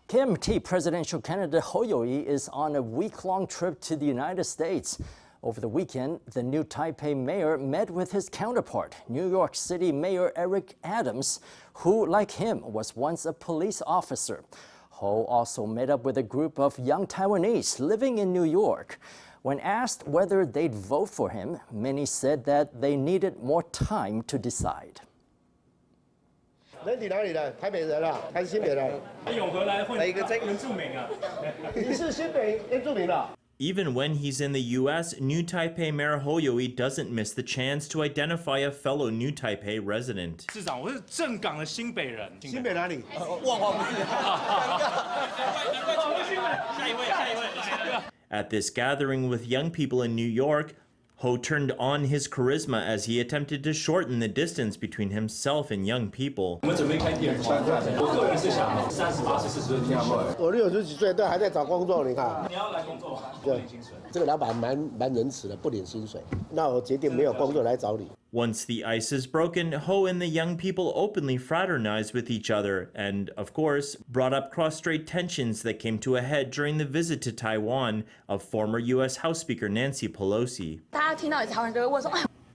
KMT presidential candidate Hou Yu-ih is on a week-long trip to the United States. Over the weekend, the new Taipei mayor met with his counterpart, New York City Mayor Eric Adams, who, like him, was once a police officer. Hou also met up with a group of young Taiwanese living in New York. When asked whether they'd vote for him, many said that they needed more time to decide. 人你哪里的？台北人啊，还是新北人？永和来混，哪一个镇？原住民啊。你是新北原住民啊？ Even when he's in the U.S., new Taipei Mayor Hou Yu-ih doesn't miss the chance to identify a fellow new Taipei resident. 市长，我是正港的新北人。新北哪里？万华不是。下一位。 At this gathering with young people in New York, Hou turned on his charisma as he attempted to shorten the distance between himself and young people. 我们准备开第二季。我个人是想38岁、40岁退休。我60几岁都还在找工作，你看。你要来工作，不领薪水。这个老板蛮仁慈的，不领薪水。那我决定没有工作来找你。 Once the ice is broken, Hou and the young people openly fraternized with each other and, of course, brought up cross-strait tensions that came to a head during the visit to Taiwan of former U.S. House Speaker Nancy Pelosi.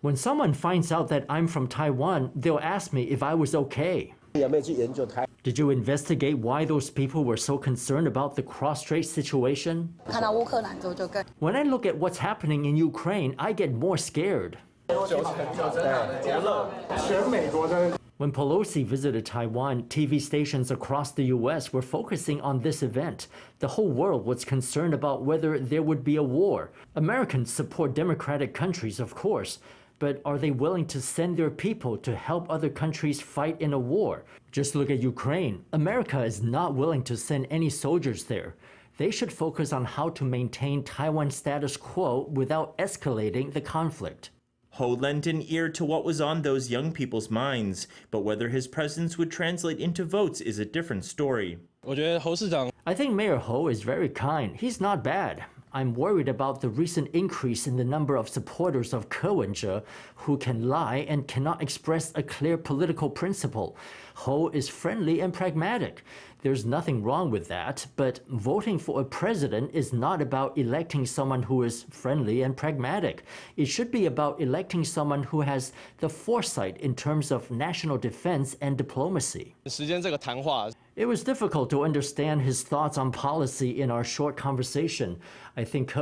When someone finds out that I'm from Taiwan, they'll ask me if I was okay. Did you investigate why those people were so concerned about the cross-strait situation? When I look at what's happening in Ukraine, I get more scared. When Pelosi visited Taiwan, TV stations across the U.S. were focusing on this event. The whole world was concerned about whether there would be a war. Americans support democratic countries, of course, but are they willing to send their people to help other countries fight in a war? Just look at Ukraine. America is not willing to send any soldiers there. They should focus on how to maintain Taiwan's status quo without escalating the conflict. Hou lent an ear to what was on those young people's minds, but whether his presence would translate into votes is a different story. I think Mayor Hou is very kind. He's not bad. I'm worried about the recent increase in the number of supporters of Ke who can lie and cannot express a clear political principle. Hou is friendly and pragmatic. There's nothing wrong with that, but voting for a president is not about electing someone who is friendly and pragmatic. It should be about electing someone who has the foresight in terms of national defense and diplomacy. It was difficult to understand his thoughts on policy in our short conversation. I think Ke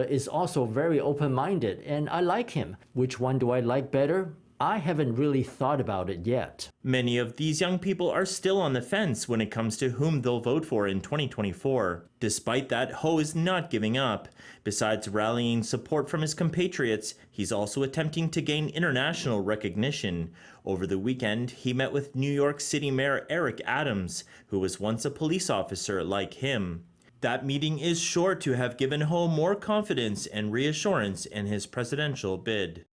is also very open-minded, and I like him. Which one do I like better? I haven't really thought about it yet. Many of these young people are still on the fence when it comes to whom they'll vote for in 2024. Despite that, Hou is not giving up. Besides rallying support from his compatriots, he's also attempting to gain international recognition. Over the weekend, he met with New York City Mayor Eric Adams, who was once a police officer like him. That meeting is sure to have given Hou more confidence and reassurance in his presidential bid.